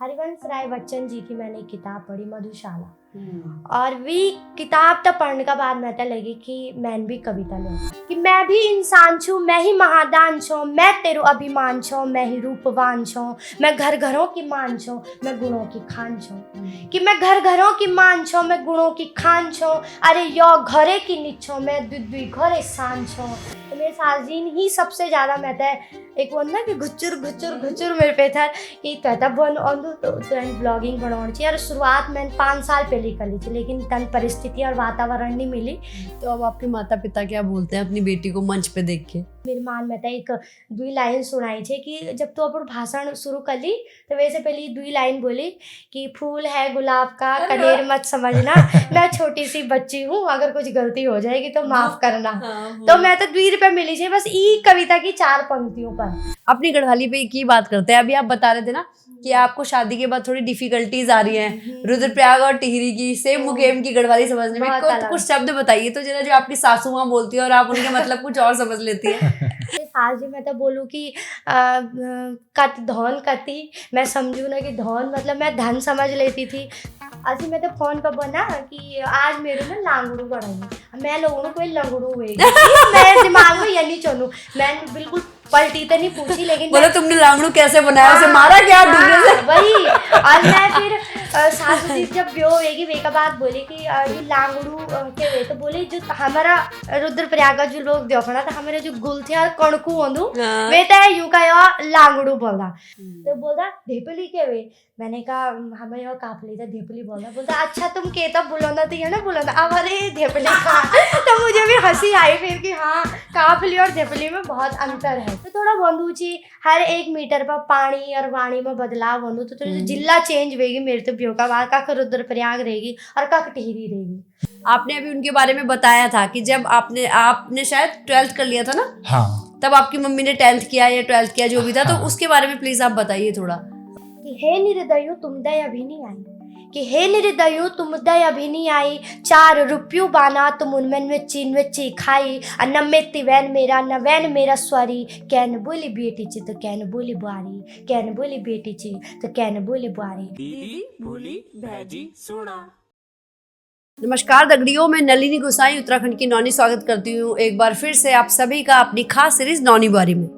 हरिवंश राय बच्चन जी की मैंने एक किताब पढ़ी मधुशाला। और भी किताब तो पढ़ने का बाद मैं तो लगी कि मैं भी कविता लिखूं कि मैं भी इंसान छू, मैं ही महादान छो, मैं तेरो अभिमान छो, मैं ही रूपवान छो, मैं घर घरों की मान छो, मैं गुणों की खान छो कि मैं घर घरों की मान छो, मैं गुणों की खान छो, अरे यो घरे की निच्छो, मैं दुई घरे सान छो। तो मेरे साजिन ही सबसे ज़्यादा मैं तो एक वो ना कि घुचुर घुचुर घुचुर मेरे पे था कि तब बन आंदू तो ब्लॉगिंग बनानी चाहिए। और शुरुआत मैंने 5 साल पहले कर ली थी, लेकिन तन परिस्थिति और वातावरण नहीं मिली। तो अब आपके माता पिता क्या बोलते हैं अपनी बेटी को मंच पे देख के? मेरी माँ मैं एक दुई लाइन सुनाई थी कि जब तो अपन भाषण शुरू कर ली तो वैसे पहले दुई लाइन बोली कि फूल है गुलाब का कनेर मत समझना, मैं छोटी सी बच्ची हूँ, अगर कुछ गलती हो जाएगी तो माफ करना। तो मैं तो 2 रुपये मिली थी बस ई कविता की 4 पंक्तियों पर। अपनी गढ़वाली पे की बात करते हैं। अभी आप बता रहे थे ना कि आपको शादी के बाद थोड़ी डिफिकल्टीज आ रही हैं रुद्रप्रयाग और टिहरी की, सेम मुकेम की गढ़वाली समझने में। कुछ शब्द बताइए तो जरा, जो आपकी सासू माँ बोलती है और आप उनके मतलब कुछ और समझ लेती है। सास जी मैं तो बोलूँ कि कत धौन कती, मैं समझू ना कि धौन मतलब मैं धन समझ लेती थी। अभी मैं तो फोन पर बना कि आज मेरे में लांगड़ू बढ़ाई, मैं लोगों को कोई लंगड़ू हुए मैं दिमाग में ये नहीं चलूँ, मैं बिल्कुल पलटी तो नहीं पूछी, लेकिन बोलो तुमने लांगड़ू कैसे बनाया, उसे मारा क्या डूबने से? वही। और मैं फिर सासू जी जब ब्यो होगी वे का बात बोली कि जो लांगड़ू के वे तो बोले जो हमारा रुद्रप्रयाग का जो लोग देखना था हमारे जो गुल थे और कणकू होंदू वे तो यूं का लांगड़ू बोला। तो बोला धेपली के वे, मैंने कहा हमें यहाँ काफली था, धेपली बोलता अच्छा तुम के तब बुलंदा थी है ना बुलंदा, अब अरे धेपली का तो मुझे भी हंसी आई फिर कि हाँ काफली और धेपली में बहुत अंतर है। तो थोड़ा बंधु जी हर 1 मीटर पर पानी और वाणी में बदलाव बंधु तो थोड़ी जिला चेंज होगी मेरे तो ब्यो का बाद कख रुद्रप्रयाग रहेगी और कख टिहरी रहेगी। आपने अभी उनके बारे में बताया था कि जब आपने शायद 12th कर लिया था ना? हाँ, तब आपकी मम्मी ने 10th किया या 12th किया जो भी था। तो उसके बारे में प्लीज आप बताइए थोड़ा। कि हे निर्दयु तुम दय अभी नहीं आई, कि हे निर्दयु तुम दय अभी नहीं आई, 4 रुपयू बाना तुम उनमें में खाई, न में तिवैन मेरा न वैन मेरा स्वरी, कैन बोली बेटी ची तो कैन बोली बुआरी, कैन बोली बेटी ची तो कैन बोली बुआरी। दीदी बोली भैजी सुना। नमस्कार दगड़ियों, मैं नलिनी गोसाई उत्तराखंड की नौनी स्वागत करती हूँ एक बार फिर से आप सभी का अपनी खास सीरीज नौनी बारी में।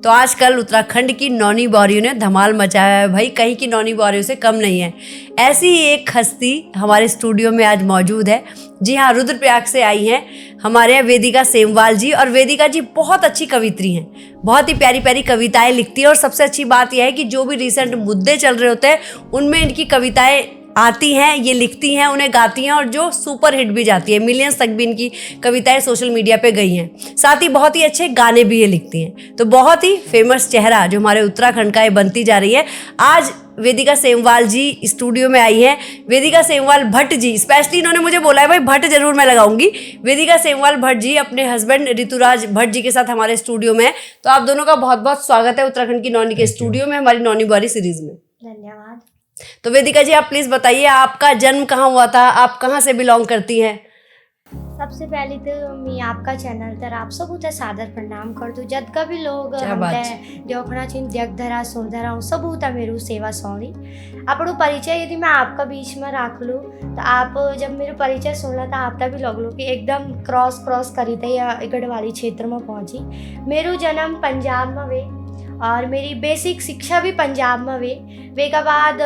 तो आजकल उत्तराखंड की नौनी बारियों ने धमाल मचाया है भाई, कहीं की नौनी बारियों से कम नहीं है। ऐसी ही एक हस्ती हमारे स्टूडियो में आज मौजूद है। जी हाँ, रुद्रप्रयाग से आई हैं हमारे यहाँ वेदिका सेमवाल जी। और वेदिका जी बहुत अच्छी कवित्री हैं, बहुत ही प्यारी प्यारी कविताएं लिखती हैं। और सबसे अच्छी बात यह है कि जो भी रिसेंट मुद्दे चल रहे होते हैं उनमें इनकी कविताएं आती हैं, ये लिखती हैं, उन्हें गाती हैं और जो सुपर हिट भी जाती है। मिलियंस तक भी इनकी कविताएं सोशल मीडिया पे गई हैं। साथ ही बहुत ही अच्छे गाने भी ये लिखती हैं। तो बहुत ही फेमस चेहरा जो हमारे उत्तराखंड का ये बनती जा रही है। आज वेदिका सेमवाल जी स्टूडियो में आई हैं। वेदिका सेमवाल भट्ट जी, स्पेशली इन्होंने मुझे बोला है भाई भट्ट जरूर मैं लगाऊंगी। वेदिका सेमवाल भट्ट जी अपने हस्बैंड ऋतुराज भट्ट जी के साथ हमारे स्टूडियो में है। तो आप दोनों का बहुत बहुत स्वागत है उत्तराखंड की नौनी के स्टूडियो में, हमारी नौनी बारी सीरीज में। धन्यवाद। तो वेदिका जी आप प्लीज बताइए आपका जन्म कहाँ हुआ था, आप कहाँ से बिलोंग करती हैं? सबसे पहले तो मैं आपका चैनल तर आप सब उते सादर प्रणाम कर दूँ। जद का भी लोग देखना चाहिए देख धरा सुन धरा सब उता मेरू सेवा सौनी। अपनो परिचय यदि मैं आपका बीच में रख लूँ तो आप जब मेरे परिचय सुनला तो आपका भी लग लो कि एकदम क्रॉस करी थे या गढ़वाली क्षेत्र में पहुँची। मेरू जन्म पंजाब में हुए और मेरी बेसिक शिक्षा भी पंजाब में हुई। वे के बाद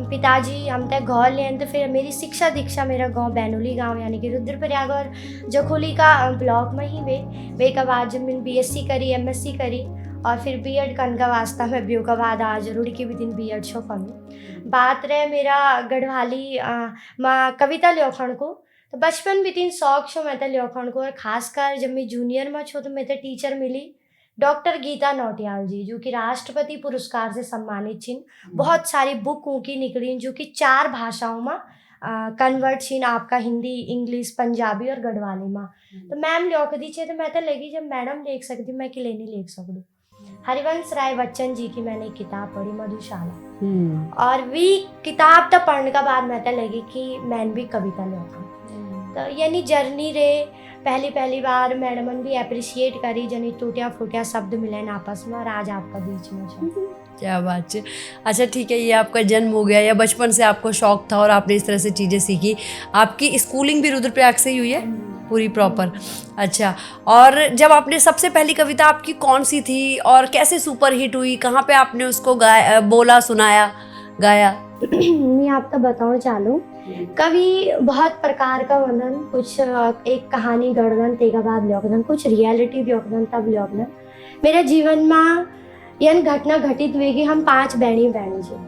पिताजी हम तक गाँव लें तो फिर मेरी शिक्षा दीक्षा मेरा गांव बैनोली गांव यानी कि रुद्रप्रयाग और जखोली का ब्लॉक में ही हुए। वे के बाद जब मैंने BSc करी MSc करी और फिर B.Ed करने का वास्ता मैं ब्यो के बाद आज रुड़की भी दिन B.Ed शो करूँ। बात रहे मेरा गढ़वाली माँ कविता लिखण को, तो बचपन भी तीन शौक छो मैं तो लिखण को। और खासकर जब मैं जूनियर में छो तो मैं तो टीचर मिली डॉक्टर गीता नौटियाल जी, जो कि राष्ट्रपति पुरस्कार से सम्मानित छिन। बहुत सारी बुक उनकी निकली जो कि 4 भाषाओं में कन्वर्ट छिन, आपका हिंदी, इंग्लिश, पंजाबी और गढ़वाली में। तो मैम लिख दी छे तो मैं तो लगी जब मैडम लिख सकती मैं कि नहीं लिख सकूँ। हरिवंश राय बच्चन जी की मैंने एक किताब पढ़ी मधुशाला। और भी किताब तो पढ़ने का बाद मैं तो लगी कि मैं भी कविता लिखूँ। तो यानी जर्नी रे पहली बार मैडमन भी अप्रिशिएट करी जनी टूटिया फूटिया शब्द मिले न आपस में और आज आपका बीच में छे। क्या बात है। अच्छा ठीक है, ये आपका जन्म हो गया या बचपन से आपको शौक था और आपने इस तरह से चीज़ें सीखी। आपकी स्कूलिंग भी रुद्रप्रयाग से ही हुई है पूरी प्रॉपर? अच्छा, और जब आपने सबसे पहली कविता आपकी कौन सी थी और कैसे सुपर हिट हुई, कहाँ पे आपने उसको बोला, सुनाया, गाया? मैं आपको बताऊँ चालू कवि बहुत प्रकार का वंदन, कुछ एक कहानी गढ़दन तेगा बाद लोकदन, कुछ रियलिटी लोकदन तब लोकदन। मेरे जीवन में यह घटना घटित हुई कि हम 5 बहनी छे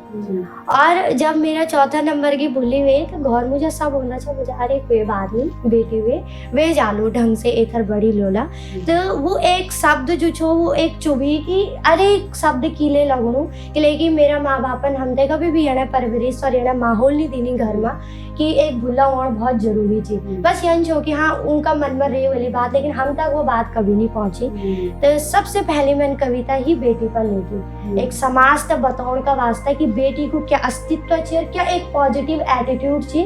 और जब मेरा चौथा नंबर की भूली हुई तो घर मुझे सब होना चाहिए, मुझे अरे कोई बात नहीं बेटी हुए वे जालू ढंग से एथर बड़ी लोला। तो वो एक शब्द जो छो वो एक चुभी कि अरे शब्द कीले लगनू कि लेकिन मेरा माँ बापन हम दे कभी भी यहाँ परवरिश और यहाँ माहौल नहीं देनी घर में कि एक भूला होना बहुत जरूरी थी। बस यही छो कि हाँ उनका मन में रही वाली बात, लेकिन हम तक वो बात कभी नहीं पहुंची। तो सबसे पहले मैंने कविता ही बेटी पर लिखी, एक समाज तक बताने का वास्ता कि बेटी को क्या अस्तित्व है, क्या एक पॉजिटिव एटीट्यूड छे,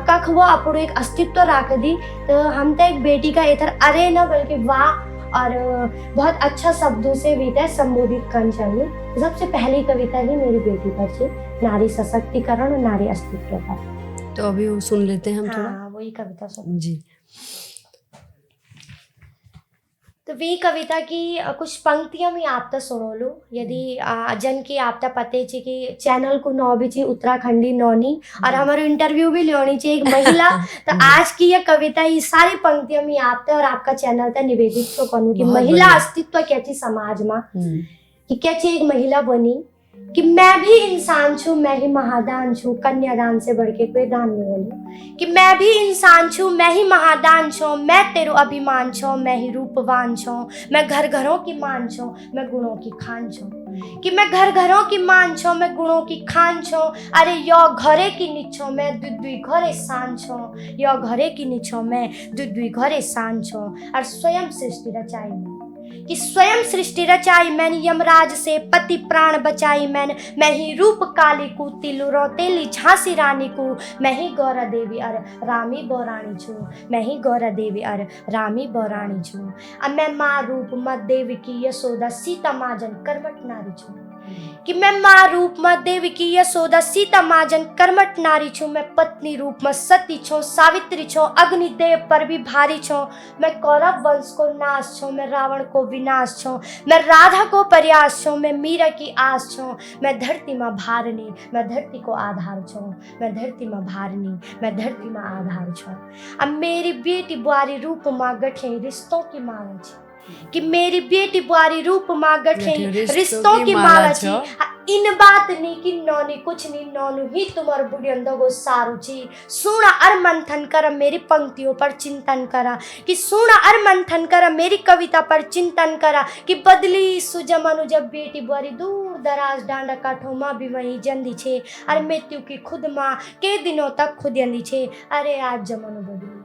कख वो अपनो एक अस्तित्व रख दी। तो हम तो एक बेटी का इधर अरे न बल्कि वाह और बहुत अच्छा शब्दों से भी संबोधित करना चाहिए। सबसे पहली कविता ही मेरी बेटी पर छे, नारी सशक्तिकरण और नारी अस्तित्व पर। तो अभी वो सुन लेते हैं हम थोड़ा। हाँ, वही कविता सुन जी। तो वी कविता की कुछ पंक्तियां मैं आप तक सुनो लो, यदि जन की आप तक पते छे कि चैनल को नौ भी छे उत्तराखंडी नौनी और हमारे इंटरव्यू भी लेनी चाहिए एक महिला। तो आज की ये कविता ये सारी पंक्तियां मैं आप तक और आपका चैनल तक निवेदित तो करूँ कि महिला अस्तित्व क्या थी समाज में, कि क्या एक महिला बनी कि मैं भी इंसान छू, मैं ही महादान छू, कन्यादान से बढ़ के कोई दान नहीं बोलू, कि मैं भी इंसान छू, मैं ही महादान छो, मैं तेरो अभिमान छो, मैं ही रूपवान छो, मैं घर घरों की मान छो, मैं गुणों की खान छो, कि मैं घर घरों की मान छो, मैं गुणों की खान छो। अरे यो घरे की निछो, मैं दुई घरे सान छो, यो घरे की निछो, मैं दुई घरे सान छो। और स्वयं सृष्टि रचाई मैं, कि स्वयं सृष्टि रचाई मैंने, यमराज से पति प्राण बचाई मैंने, मैं ही रूप काली को तिलु रोतेली झांसी रानी को, मैं ही गौरा देवी अर रामी बौरानी छू, मैं ही गौरा देवी अर रामी बौरानी छू। अब मैं माँ रूप मत देवी की यशोदा सीता माजन कर्मठ नारी छू, कि मैं माँ रूप में देवी की यशोदा सीता माजन कर्मठ नारी छूं, मैं पत्नी रूप में सती छो, सावित्री छो, अग्निदेव पर भी भारी छो, मैं कौरव वंश को नाश छो, मैं रावण को विनाश छो, मैं राधा को प्रयास छो, मैं मीरा की आस छो, मैं धरती में भारनी, मैं धरती को आधार छो, मैं धरती में भारनी, मैं धरती में आधार छो। अब मेरी बेटी बुआरी रूप माँ गठे रिश्तों की माला छे, कि मेरी बेटी बुआरी रूप माँ गठे रिश्तों की माला छी। इन बात नहीं कि नौनी कुछ नहीं, नौनु ही तुम्हार बुढ़ियंदो को सारू छी। सुना और मंथन कर मेरी पंक्तियों पर चिंतन करा, कि सुना और मंथन कर मेरी कविता पर चिंतन करा, कि बदली सुजमनु जब बेटी बुआरी दूर दराज डांडा काठों माँ भी वहीं जंदी छे, और मृत्यु की खुद माँ के दिनों तक खुद यंदी छे। अरे आज जमानो बदली,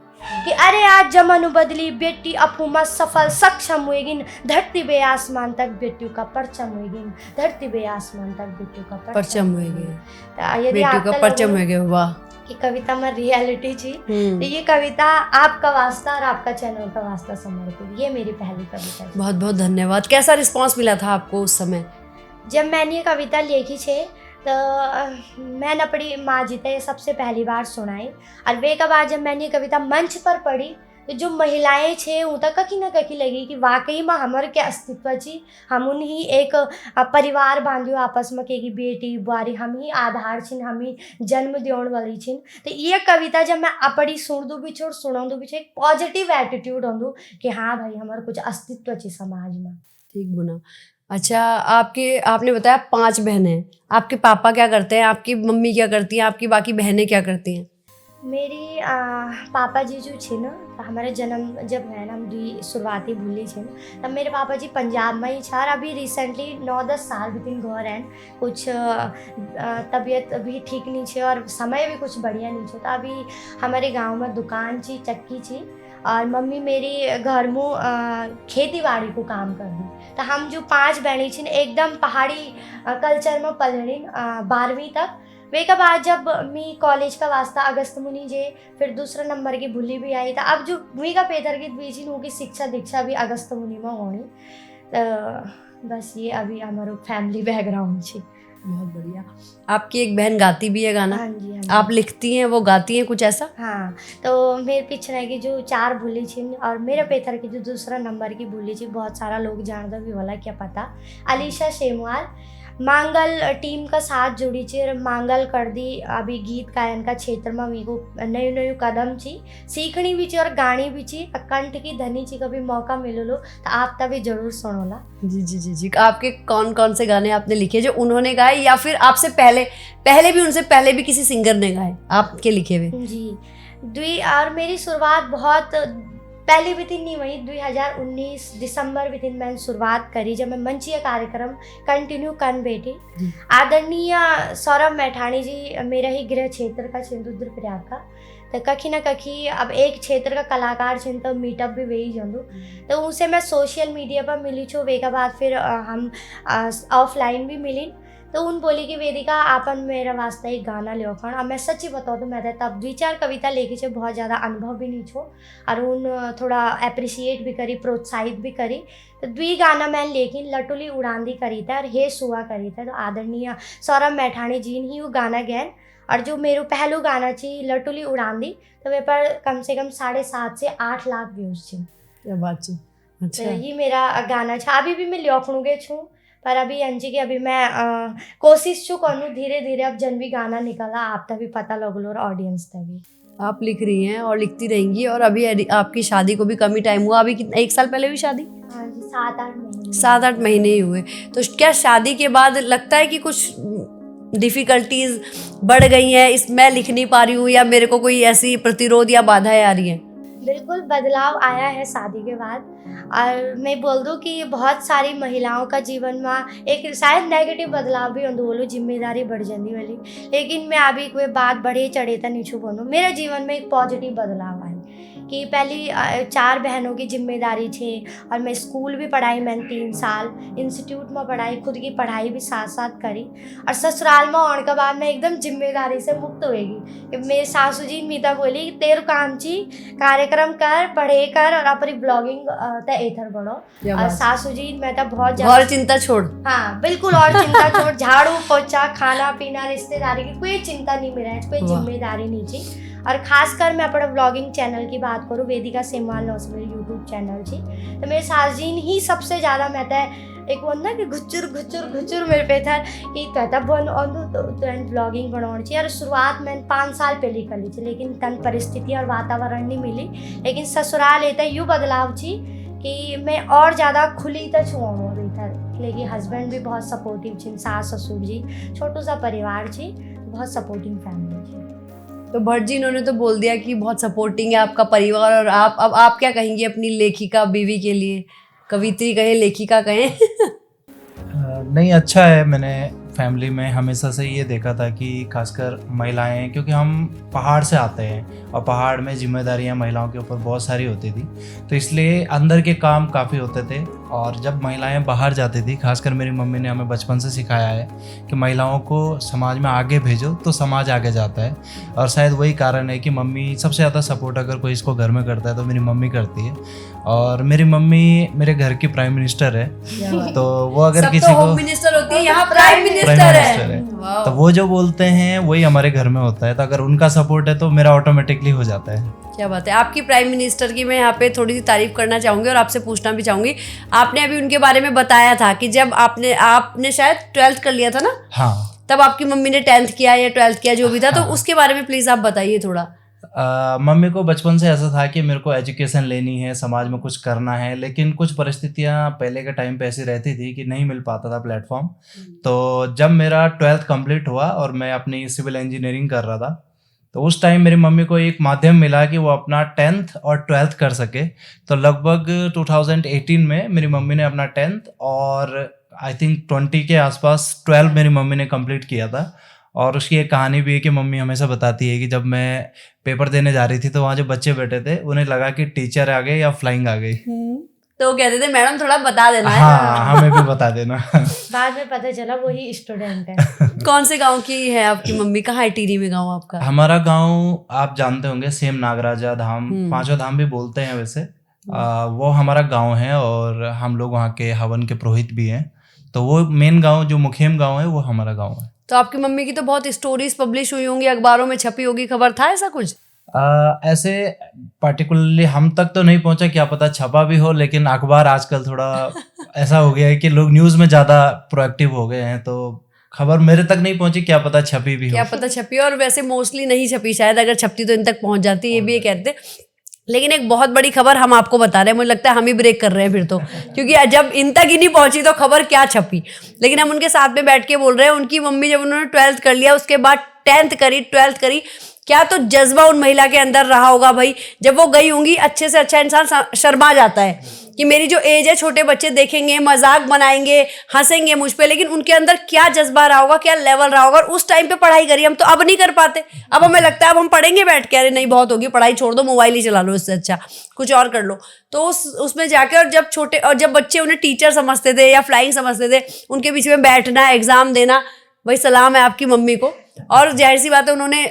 कि अरे आज जमानो बदली, बेटी अपू में सफल सक्षम हुएगी, धरती बे आसमान तक बेटियों का परचम हुएगी, धरती बे आसमान तक बेटियों का परचम हुएगी। यदि बेटियों का परचम हुएगी। वाह, कि कविता में रियलिटी थी। तो ये कविता आपका वास्ता और आपका चैनल का वास्ता समर्पित, ये मेरी पहली कविता। बहुत बहुत धन्यवाद। कैसा रिस्पांस मिला था आपको उस समय जब मैंने ये कविता लिखी छे? तो मैंने अपनी माँ जी ते सबसे पहली बार सुनाई, और वे के बाद जब मैंने ये कविता मंच पर पढ़ी तो जो महिलाएं छे वो तक कहीं ना कहीं लगी कि वाकई में हमारे के अस्तित्व छी, हम उन्हीं एक परिवार बांधियो आपस में के बेटी बुआरी हम ही आधार छिन, हम ही जन्म देने वाली छिन। तो ये कविता जब मैं अपनी सुन दू भी और सुना दू भी एक पॉजिटिव एटीट्यूड हों कि हाँ भाई हमारा कुछ अस्तित्व छी समाज में। ठीक बुना। अच्छा, आपने बताया 5 बहनें हैं, आपके पापा क्या करते हैं, आपकी मम्मी क्या करती हैं, आपकी बाकी बहनें क्या करती हैं? मेरी पापा जी जो छे ना, हमारे जन्म जब है ना हम शुरुआती भूली छे तब मेरे पापा जी पंजाब में ही छा, और अभी रिसेंटली 9-10 साल भी घर हैं, कुछ तबीयत भी ठीक नहीं छे और समय भी कुछ बढ़िया नहीं छे। तो अभी हमारे गांव में दुकान छी, चक्की छी, और मम्मी मेरी घर में खेती बाड़ी को काम कर दी। तो हम जो 5 बहनी छिन एकदम पहाड़ी कल्चर में पलनी 12वीं तक वेका बाद जब मी कॉलेज का वास्ता अगस्त मुनि जे फिर दूसरा नंबर की भूली भी आई था। अब जो मी का पेतर की बीजी होगी शिक्षा दीक्षा भी अगस्त मुनि में होनी। तो बस ये अभी हमारो फैमिली बैकग्राउंड छी। बहुत बढ़िया। आपकी एक बहन गाती भी है गाना? हाँ जी, हाँ जी। आप लिखती हैं, वो गाती हैं कुछ ऐसा? हाँ, तो मेरे पीछे की जो 4 भूली छी और मेरे पेथर की जो दूसरा नंबर की भूली छी, बहुत सारा लोग जानते भी वाला क्या पता, अलीशा शेमवाल मांगल टीम का साथ जुड़ी छी और मांगल कर दी अभी गीत गायन का क्षेत्र में मेरे को नयो नयो कदम छी सीखनी भी छी और गानी भी छी। कंठ की धनी छी, कभी मौका मिलो लो तो आप तभी जरूर सुनोला। जी जी जी जी। आपके कौन कौन से गाने आपने लिखे जो उन्होंने गाए, या फिर आपसे पहले भी किसी सिंगर ने गाए आपके लिखे हुए? जी, और मेरी शुरुआत बहुत पहले भी थी नहीं वही 2019 दिसंबर भी थी मैंने शुरुआत करी जब मैं मंचीय कार्यक्रम कंटिन्यू कर बैठी। आदरणीय सौरभ मैठाणी जी मेरा ही गृह क्षेत्र का सिंधुदुर्ग प्रयाग का, तो कखी ना कखी अब एक क्षेत्र का कलाकार छिन तो मीटअप भी वही जंदू। तो उनसे मैं सोशल मीडिया पर मिली छो, वेका बाद फिर हम ऑफलाइन भी मिली। तो उन बोली कि वेदिका आपन मेरा वास्ते एक गाना लियो खण। अब मैं सच्ची बताऊँ तो मैं तब 2-4 कविता लेके छे, बहुत ज़्यादा अनुभव भी नहीं छो और उन थोड़ा अप्रिशिएट भी करी, प्रोत्साहित भी करी। तो 2 गाना मैंने लेकिन लटुली उड़ांदी करी था और हे सुआ करी था। तो आदरणीय सौरभ मैठाणी जी ने ही वो गाना गैन और जो मेरे पहलू गाना छी लटुली उड़ांदी तो वे पर कम से कम 7.5 से 8 लाख व्यूज छी। क्या बात है। अच्छा, तो ये मेरा गाना छा। अभी भी मैं लियोखणुगे छूँ पर अभी अंजी की अभी मैं कोशिश छू करूँ धीरे धीरे। अब जन भी गाना निकला आप तभी पता लगलो और ऑडियंस तभी। आप लिख रही हैं और लिखती रहेंगी। और अभी आपकी शादी को भी कम ही टाइम हुआ, अभी कितना, 1 साल पहले हुई शादी? हाँ जी, 7-8 महीने। 7-8 महीने ही हुए। तो क्या शादी के बाद लगता है कि कुछ डिफिकल्टीज बढ़ गई हैं, इस मैं लिख नहीं पा रही हूँ, या मेरे को कोई ऐसी प्रतिरोध या बाधाएं आ रही हैं? बिल्कुल बदलाव आया है शादी के बाद। और मैं बोल दूँ कि बहुत सारी महिलाओं का जीवन में एक शायद नेगेटिव बदलाव भी होंदो बोलो, जिम्मेदारी बढ़ जाती वाली। लेकिन मैं अभी कोई बात बढ़े चढ़े तो नहीं छू बोलूँ। मेरे जीवन में एक पॉजिटिव बदलाव आया कि पहली 4 बहनों की जिम्मेदारी थी और मैं स्कूल भी पढ़ाई, मैंने 3 साल इंस्टीट्यूट में पढ़ाई, खुद की पढ़ाई भी साथ साथ करी। और ससुराल में आने के बाद मैं एकदम जिम्मेदारी से मुक्त होएगी। मेरे सासू जी मीता बोली तेरे काम ची कार्यक्रम कर, पढ़े कर और अपनी ब्लॉगिंग ते एथर बढ़ो। और सासू जी मैं तो बहुत और चिंता छोड़। हाँ बिल्कुल, और चिंता छोड़। झाड़ू पोछा खाना पीना रिश्तेदारी की कोई चिंता नहीं, मेरा कोई जिम्मेदारी नहीं थी। और खासकर मैं अपना ब्लॉगिंग चैनल की बात करूँ, वेदिका सेमवाल नौस मेरी यूट्यूब चैनल थी। तो मेरे सास जी ने ही सबसे ज़्यादा मैं एक वो ना कि घुचुर घुचुर घुचुर मेरे पे था कि तब तो ब्लॉगिंग बनानी चाहिए। और शुरुआत मैंने 5 साल पहले कर ली थी, लेकिन तन परिस्थिति और वातावरण नहीं मिली। लेकिन ससुराल लेता यूँ बदलाव थी कि मैं और ज़्यादा खुली तो छुआऊँ रही था। लेकिन हस्बैंड भी बहुत सपोर्टिव थी, सास ससुर जी, छोटू सा परिवार थी, बहुत सपोर्टिंग फैमिली थी। तो भट्ट जी इन्होंने तो बोल दिया कि बहुत सपोर्टिंग है आपका परिवार, और आप अब आप क्या कहेंगी अपनी लेखिका बीवी के लिए? कवित्री कहें, लेखिका कहें? नहीं, अच्छा है। मैंने फैमिली में हमेशा से ये देखा था कि खासकर महिलाएं, क्योंकि हम पहाड़ से आते हैं और पहाड़ में जिम्मेदारियां महिलाओं के ऊपर बहुत सारी होती थी, तो इसलिए अंदर के काम काफ़ी होते थे। और जब महिलाएं बाहर जाती थी, खासकर मेरी मम्मी ने हमें बचपन से सिखाया है कि महिलाओं को समाज में आगे भेजो तो समाज आगे जाता है। और शायद वही कारण है कि मम्मी सबसे ज़्यादा सपोर्ट अगर कोई इसको घर में करता है तो मेरी मम्मी करती है। और मेरी मम्मी मेरे घर की प्राइम मिनिस्टर है, तो वो अगर किसी को होम मिनिस्टर होती है, यहाँ प्राइम मिनिस्टर है, तो वो जो बोलते हैं वही हमारे घर में होता है। तो अगर उनका सपोर्ट है तो मेरा ऑटोमेटिकली हो जाता है। क्या बात है। आपकी प्राइम मिनिस्टर की मैं यहाँ पे थोड़ी सी तारीफ करना चाहूँगी और आपसे पूछना भी चाहूँगी। आपने अभी उनके बारे में बताया था कि जब आपने शायद 12th कर लिया था ना? हाँ। तब आपकी मम्मी ने 10th किया या 12th किया, जो भी था। हाँ। तो उसके बारे में प्लीज़ आप बताइए थोड़ा। मम्मी को बचपन से ऐसा था कि मेरे को एजुकेशन लेनी है, समाज में कुछ करना है, लेकिन कुछ परिस्थितियां पहले के टाइम पे ऐसी रहती थी कि नहीं मिल पाता था प्लेटफॉर्म। तो जब मेरा 12th कंप्लीट हुआ और मैं अपनी सिविल इंजीनियरिंग कर रहा था, तो उस टाइम मेरी मम्मी को एक माध्यम मिला कि वो अपना 10th और 12th कर सके। तो लगभग 2018 में मेरी मम्मी ने अपना 10th और आई थिंक 20 के आसपास 12 मेरी मम्मी ने कंप्लीट किया था। और उसकी एक कहानी भी है कि मम्मी हमेशा बताती है कि जब मैं पेपर देने जा रही थी तो वहाँ जो बच्चे बैठे थे उन्हें लगा कि टीचर आ गए या फ्लाइंग आ गई। तो वो कहते थे मैडम थोड़ा बता देना है। हाँ, हमें भी बता देना। बाद में पता चला वही स्टूडेंट है। कौन से गांव की है आपकी मम्मी? कहाँ है टिहरी में गांव आपका? हमारा गांव आप जानते होंगे, सेम नागराजा धाम, हम्म। पांचों धाम भी बोलते हैं वैसे। वो हमारा गांव है और हम लोग वहाँ के हवन के पुरोहित भी हैं। तो वो मेन गांव जो मुखेम गांव है वो हमारा गांव है। तो आपकी मम्मी की तो बहुत स्टोरीज पब्लिश हुई होंगी, अखबारों में छपी होगी, खबर था ऐसा कुछ? ऐसे पर्टिकुलरली हम तक तो नहीं पहुंचा, क्या पता छपा भी हो, लेकिन अखबार आजकल थोड़ा ऐसा हो गया है कि लोग न्यूज़ में ज़्यादा प्रोएक्टिव हो गए हैं, तो खबर मेरे तक नहीं पहुंची, क्या पता छपी भी हो। क्या पता छपी, और वैसे मोस्टली नहीं छपी, शायद अगर छपती तो इन तक पहुंच जाती, ये भी ये कहते। लेकिन एक बहुत बड़ी खबर हम आपको बता रहे हैं, मुझे लगता है हम ही ब्रेक कर रहे हैं फिर तो, क्योंकि जब इन तक ही नहीं पहुंची तो खबर क्या छपी। लेकिन हम उनके साथ में बैठ के बोल रहे हैं, उनकी मम्मी जब उन्होंने 12th कर लिया, उसके बाद 10th करी, 12th करी, क्या तो जज्बा उन महिला के अंदर रहा होगा भाई। जब वो गई होंगी, अच्छे से अच्छा इंसान शर्मा जाता है कि मेरी जो एज है, छोटे बच्चे देखेंगे, मजाक बनाएंगे, हंसेंगे मुझ पे, लेकिन उनके अंदर क्या जज्बा रहा होगा, क्या लेवल रहा होगा। और उस टाइम पे पढ़ाई करी, हम तो अब नहीं कर पाते। अब हमें लगता है अब हम पढ़ेंगे बैठ के, अरे नहीं बहुत होगी पढ़ाई, छोड़ दो, मोबाइल ही चला लो, इससे अच्छा कुछ और कर लो। तो उसमें जाके, और जब छोटे, और जब बच्चे उन्हें टीचर समझते थे या फ्लाइंग समझते थे, उनके बीच में बैठना, एग्जाम देना, वही सलाम है आपकी मम्मी को। और जाहिर सी बात है, उन्होंने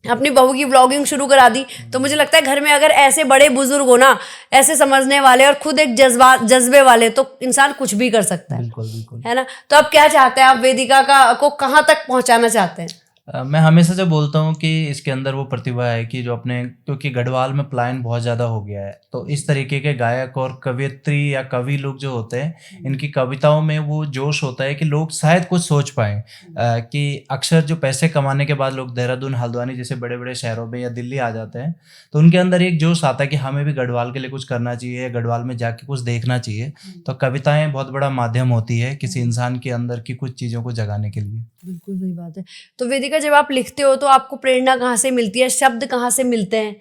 अपनी बहू की व्लॉगिंग शुरू करा दी। तो मुझे लगता है घर में अगर ऐसे बड़े बुजुर्ग हो ना, ऐसे समझने वाले और खुद एक जज्बे वाले, तो इंसान कुछ भी कर सकता है। बिल्कुल बिल्कुल। है ना? तो आप क्या चाहते हैं, आप वेदिका को कहाँ तक पहुंचाना चाहते हैं? मैं हमेशा से बोलता हूँ कि इसके अंदर वो प्रतिभा है कि जो अपने, क्योंकि गढ़वाल में पलायन बहुत ज़्यादा हो गया है, तो इस तरीके के गायक और कवियत्री या कवि लोग जो होते हैं, इनकी कविताओं में वो जोश होता है कि लोग शायद कुछ सोच पाएँ। कि अक्सर जो पैसे कमाने के बाद लोग देहरादून, हल्द्वानी जैसे बड़े बड़े शहरों में या दिल्ली आ जाते हैं, तो उनके अंदर एक जोश आता है कि हमें भी गढ़वाल के लिए कुछ करना चाहिए, गढ़वाल में जाके कुछ देखना चाहिए। तो कविताएं बहुत बड़ा माध्यम होती है किसी इंसान के अंदर की कुछ चीज़ों को जगाने के लिए। बिल्कुल सही बात है। तो वेदिका, जब आप लिखते हो तो आपको प्रेरणा कहाँ से मिलती है, शब्द कहाँ से मिलते हैं?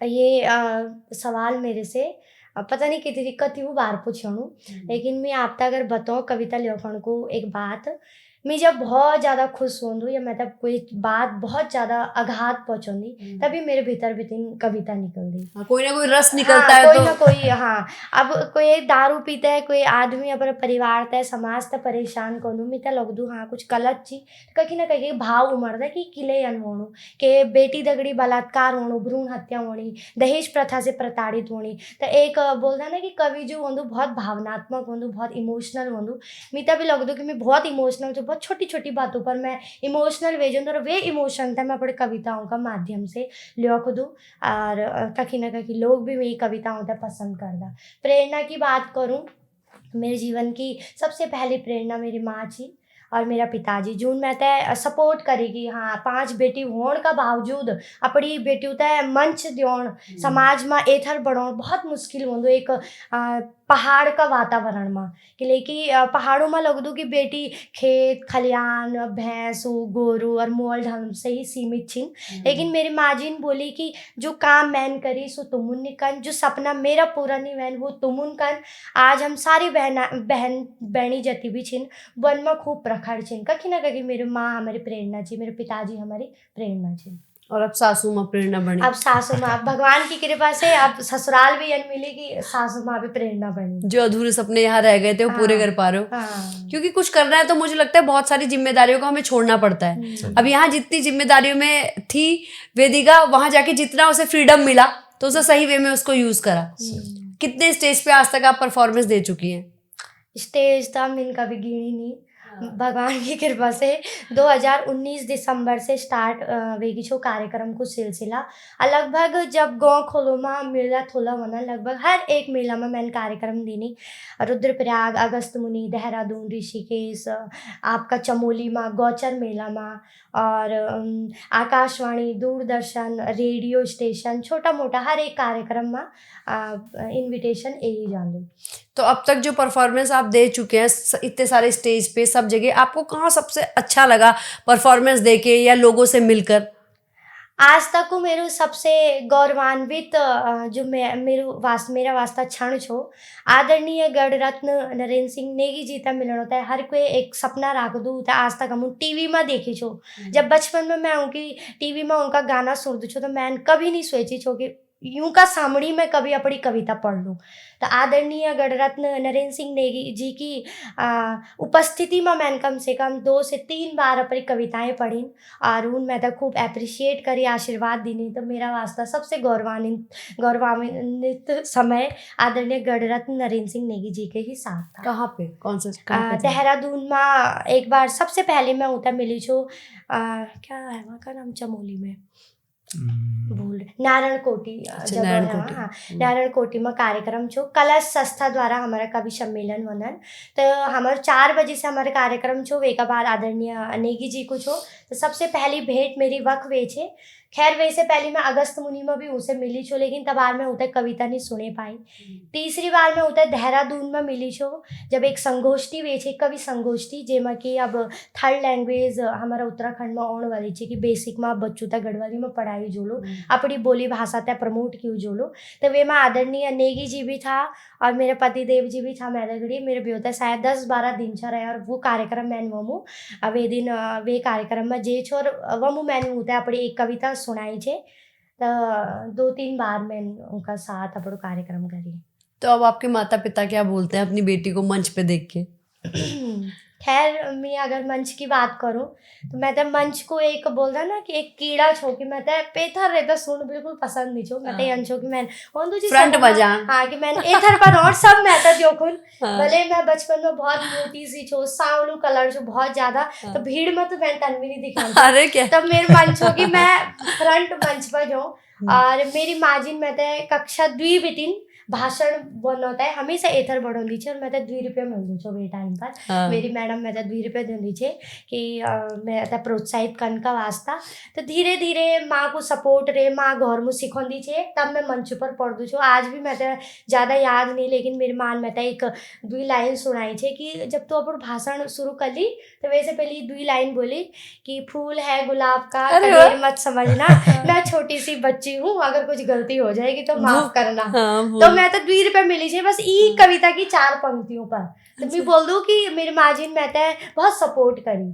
ये सवाल मेरे से पता नहीं कितनी बार पूछणु, लेकिन मैं आप अगर बताऊँ कविता लिखण को एक बात, मैं जब बहुत ज़्यादा खुश होंदू या मतलब कोई बात बहुत ज़्यादा आघात पहुँचाऊंदी, तभी मेरे भीतर कविता निकलती। कोई ना कोई रस निकलता हाँ, है कोई तो ना कोई। हाँ, अब कोई दारू पीता है, कोई आदमी अपने परिवार तय समाज तय परेशान करूँ, मैं तो लग दूँ हाँ कुछ गलत चीज, कहीं ना कहीं भाव उमड़ता है कि किले अनहोणु के बेटी दगड़ी बलात्कार होणु, भ्रूण हत्या होनी, दहेज प्रथा से प्रताड़ित होनी। तो एक बोलता है ना कि कवि जो होंदू बहुत भावनात्मक होंदू, बहुत इमोशनल होंदू। मैं तभी लग दूँ कि मैं बहुत इमोशनल हूँ, बहुत छोटी छोटी बातों पर मैं इमोशनल वेजन, और वे इमोशन था मैं अपने कविताओं का माध्यम से लिख दूँ, और कहीं ना कहीं लोग भी मेरी कविताओं को पसंद करता। प्रेरणा की बात करूँ, मेरे जीवन की सबसे पहली प्रेरणा मेरी माँ थी और मेरा पिताजी, जो मैं तय सपोर्ट करेगी। हाँ, 5 बेटी होने का बावजूद अपनी बेटी तय मंच दियोण, समाज में एथर बढ़ाउण बहुत मुश्किल होंदो एक पहाड़ का वातावरण में। कि लेकिन पहाड़ों में लगदू कि बेटी खेत खलियान, भैंसू, गोरू और मोल ढंग से ही सीमित छिन। लेकिन मेरी माँ जी ने बोली कि जो काम मैंने करी सो तुमुन ने कन, जो सपना मेरा पूरा नहीं वैन वो तुमुन कन। आज हम सारी बहनी जती भी छिन, वन में खूब प्रखर छिन। कहीं ना कहीं मेरी माँ हमारी प्रेरणा थी, मेरे पिताजी हमारी प्रेरणा थी। और अब सासू माँ प्रेरणा बनी। अब सासू माँ भगवान की कृपा से अब ससुराल भी जन्म मिली कि सासू माँ भी प्रेरणा बनी। जो अधूरे सपने यहाँ रह गए थे वो पूरे कर पा रहे हो। हाँ। क्योंकि कुछ करना है तो मुझे लगता है बहुत सारी जिम्मेदारियों को हमें छोड़ना पड़ता है। अब यहाँ जितनी जिम्मेदारियों में थी वेदिका, वहां जाके जितना उसे फ्रीडम मिला तो उसे सही वे में उसको यूज करा। कितने स्टेज पे आज तक आप परफॉर्मेंस दे चुकी हैं? स्टेज तो हम इनका भी गिनी नहीं, भगवान की कृपा से 2019 दिसंबर से स्टार्ट वेगी छो कार्यक्रम को सिलसिला। लगभग जब गाँव खोलोमा मेला थोला होना, लगभग हर एक मेला में मैंने कार्यक्रम देनी। रुद्रप्रयाग, अगस्त मुनि, देहरादून, ऋषिकेश, आपका चमोली में, गौचर मेला में, और आकाशवाणी, दूरदर्शन, रेडियो स्टेशन, छोटा मोटा हर एक कार्यक्रम में इनविटेशन यही जान लो। तो अब तक जो परफॉर्मेंस आप दे चुके हैं इतने सारे स्टेज पे, सब जगह, आपको कहाँ सबसे अच्छा लगा परफॉर्मेंस देके या लोगों से मिलकर? आज तक को मेरू सबसे गौरवान्वित जो मेरा वास्ता क्षण छो, आदरणीय गढ़ रत्न नरेंद्र सिंह नेगी जी ता मिलन होता है। हर कोई एक सपना राख दू था, आज तक हम टीवी में देखी छो। जब बचपन में मैं उनकी टीवी में उनका गाना सुनती छो तो मैंने कभी नहीं सोची छो कि यूं का सामड़ी में कभी अपनी कविता पढ़ लूँ। तो आदरणीय गणरत्न नरेंद्र सिंह नेगी जी की उपस्थिति में मैंने कम से कम 2 से 3 बार अपनी कविताएं पढ़ी और उन मैं तो खूब एप्रिशिएट करी, आशीर्वाद दिनी। तो मेरा वास्ता सबसे गौरवान्वित समय आदरणीय गणरत्न नरेंद्र सिंह नेगी जी के ही साथ था। कहाँ पे, कौन सा, कहाँ पे था? देहरादून में एक बार सबसे पहले मैं उतना मिली छो, क्या है वहाँ का नाम, चमोली में भूल नारायण कोटी जगह नारायण है कोटी। वहाँ। हाँ, नारायण कोटी में कार्यक्रम छो, कलश संस्था द्वारा हमारा कवि सम्मेलन वनन। तो हमारे 4 बजे से हमारे कार्यक्रम छो, वे का बाद आदरणीय नेगी जी को छो। तो सबसे पहली भेंट मेरी वक वे छे। खैर वैसे पहले मैं अगस्त मुनि में भी उसे मिली छो, लेकिन तब बार मैं उसे कविता नहीं सुने पाई। तीसरी बार मैं उसे देहरादून में मिली छो, जब एक संगोष्ठी वे छे, कवि संगोष्ठी, जेमा कि अब थर्ड लैंग्वेज हमारा उत्तराखंड में आने वाली छे कि बेसिक में बच्चों तक गढ़वाली में पढ़ाई जोलो, अपनी बोली भाषा तक प्रमोट की जोलो। तो वे में आदरणीय नेगी जी भी था और मेरे पति देव जी भी था। मैदगड़ी मेरे ब्योता शायद 10-12 दिन छ रहे और वो कार्यक्रम मैंने वमू वे दिन वे कार्यक्रम में जे छोर वमू मैंने होता अपनी एक कविता सुनाई छे। तो 2-3 बार मैंने उनका साथ अपनो कार्यक्रम करी। तो अब आपके माता पिता क्या बोलते हैं अपनी बेटी को मंच पे देख के? खैर मैं अगर मंच की बात करूं तो मैं तो मंच को एक बोलता ना कि एक कीड़ा छो कि मैं तो पेथर रहता सुन बिल्कुल पसंद नहीं छो। मैं तो अंशो कि मैं ओन दूजी फ्रंट बजा। हाँ कि मैं एथर पर और सब मैं तो देखूं। हाँ। भले मैं बचपन में बहुत मोटी सी छो, सांवलू कलर छो बहुत ज्यादा, तो भीड़ में तो मैं तन भी नहीं दिखा। अरे क्या, तब मेरे मन छो कि मैं फ्रंट मंच पर जाऊं। और मेरी माजिन मैं तो कक्षा 2 बिटिन भाषण बनता है हमेशा एथर बढ़ोंदी छे और मैं तो 2 रुपया मिलूँ छो वे टाइम पर। हाँ। मेरी मैडम मैं तो 2 रुपया देंदी छे कि मैं तो प्रोत्साहित करने का वास्ता। तो धीरे धीरे माँ को सपोर्ट रे, माँ घर में सिखोंदी छे, तब मैं मंच पर पढ़ छो। आज भी मैं तो ज़्यादा याद नहीं, लेकिन मेरी माँ मैं तो एक 2 लाइन सुनाई छे कि जब तू अपन भाषण शुरू कर ली तो वैसे पहले 2 लाइन बोली कि फूल है गुलाब का अरे कनेर मत समझना, मैं छोटी सी बच्ची हूँ, अगर कुछ गलती हो जाएगी तो माफ करना। तो मैं तो 2 रुपये मिली छे बस ई कविता की 4 पंक्तियों पर। तो मैं बोल दूँ कि मेरी माजिन मैं तो बहुत सपोर्ट करी।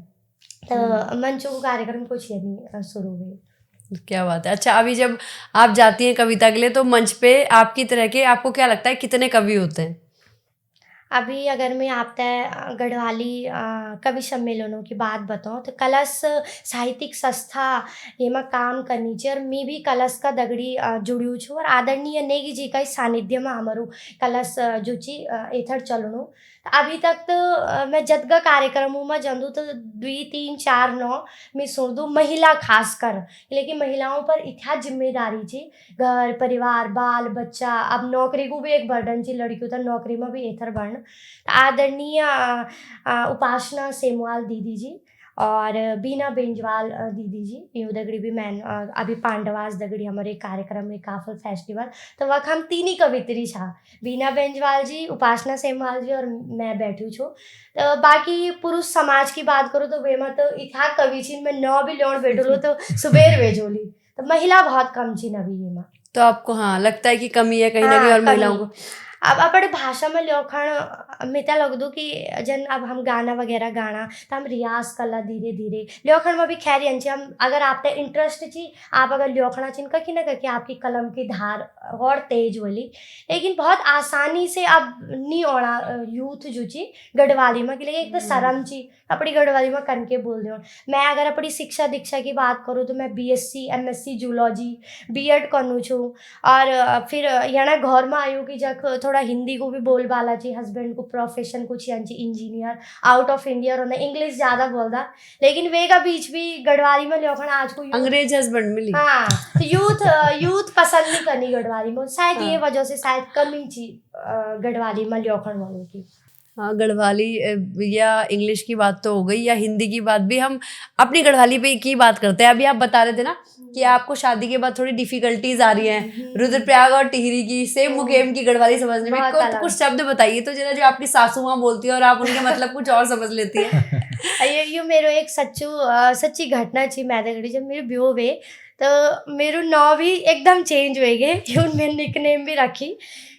तो मंचों को कार्यक्रम कुछ ये नहीं शुरू हुए। क्या बात है। अच्छा, अभी जब आप जाती हैं कविता के लिए तो मंच पे आपकी तरह के, आपको क्या लगता है कितने कवि होते हैं? अभी अगर मैं आप गढ़वाली कवि सम्मेलनों की बात बताऊँ तो कलश साहित्यिक संस्था ये में काम करनी चाहिए और मैं भी कलश का दगड़ी जुड़ू छू और आदरणीय नेगी जी का इस सानिध्य में हमारू कलश जो ची एथर चलणू। अभी तक तो मैं जतगा कार्यक्रमों में जंदू तो 2-3-4-9 मैं सुन दूँ महिला खासकर, लेकिन महिलाओं पर इतना जिम्मेदारी थी, घर परिवार बाल बच्चा, अब नौकरी को भी एक बर्डन थी, लड़कियों तो नौकरी में भी एथर बढ़। आदरणीय उपासना सेमवाल दीदी जी और बीना बेंजवाल दीदी जी यूँ दगड़ी भी मैं अभी पांडवास दगड़ी हमारे कार्यक्रम में काफल फेस्टिवल, तो वह हम 3 ही कवित्री छा, बीना बेंजवाल जी, उपासना सेमवाल जी और मैं बैठू छो। तो बाकी पुरुष समाज की बात करूँ तो वे में तो इतना कवि छी, मैं 9 भी लोण बैठूलो तो सुबेर वेजोली, तो महिला बहुत कम छी नवी में। तो आपको हाँ लगता है कि कमी है कहीं ना कहीं और महिलाओं को? अब अपने भाषा में ल्योखण मिता लग दो कि जन अब हम गाना वगैरह गाना तो हम रियाज कला धीरे धीरे ल्योखण में भी खैर यांची हम अगर आप इंटरेस्ट छी, आप अगर ल्योखणा चिन कहीं ना कहीं आपकी कलम की धार और तेज होली, लेकिन बहुत आसानी से अब नहीं ओना यूथ जो ची गढ़वाली में, लेकिन एक तो शर्म ची अपनी गढ़वाली में कन के बोल दो। मैं अगर अपनी शिक्षा दीक्षा की बात करूँ तो मैं BSc MSc जूलॉजी B.Ed करूँ छू और फिर यहाँ घर में आयु कि जब थोड़ा हिंदी को भी बोल बाला जी, हस्बैंड को प्रोफेशन कुछ यांची इंजीनियर आउट ऑफ इंडिया और इंग्लिश ज़्यादा बोलता, लेकिन वे का बीच भी गढ़वाली में ल्योखण आज को अंग्रेज हस्बैंड मिली। हाँ, तो यूथ पसंद नहीं करनी गढ़वाली में, शायद ये वजह से शायद कमी थी गढ़वाली में ल्योखण वालों की। हाँ, गढ़वाली या इंग्लिश की बात तो हो गई, या हिंदी की बात भी हम अपनी गढ़वाली पे की बात करते हैं। अभी आप बता रहे थे ना कि आपको शादी के बाद थोड़ी डिफिकल्टीज आ रही हैं रुद्रप्रयाग और टिहरी की, सेम मुकेम की गढ़वाली समझने में। कुछ शब्द बताइए तो जरा जो आपकी सासू माँ बोलती है और आप उनके मतलब कुछ और समझ लेती है। ये मेरो एक सच्ची घटना थी मैदगढ़ी, जब मेरे ब्यो हुए तो मेरू नाम भी एकदम चेंज हो गए, उनमें निकनेम भी रखी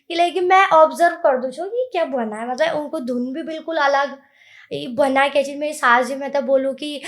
कि, लेकिन मैं ऑब्जर्व कर दूँ छो कि क्या बना है, मतलब उनको धुन भी बिल्कुल अलग ये बना क्या चीज़ मेरी सास जी मैं तो बोलूँ कि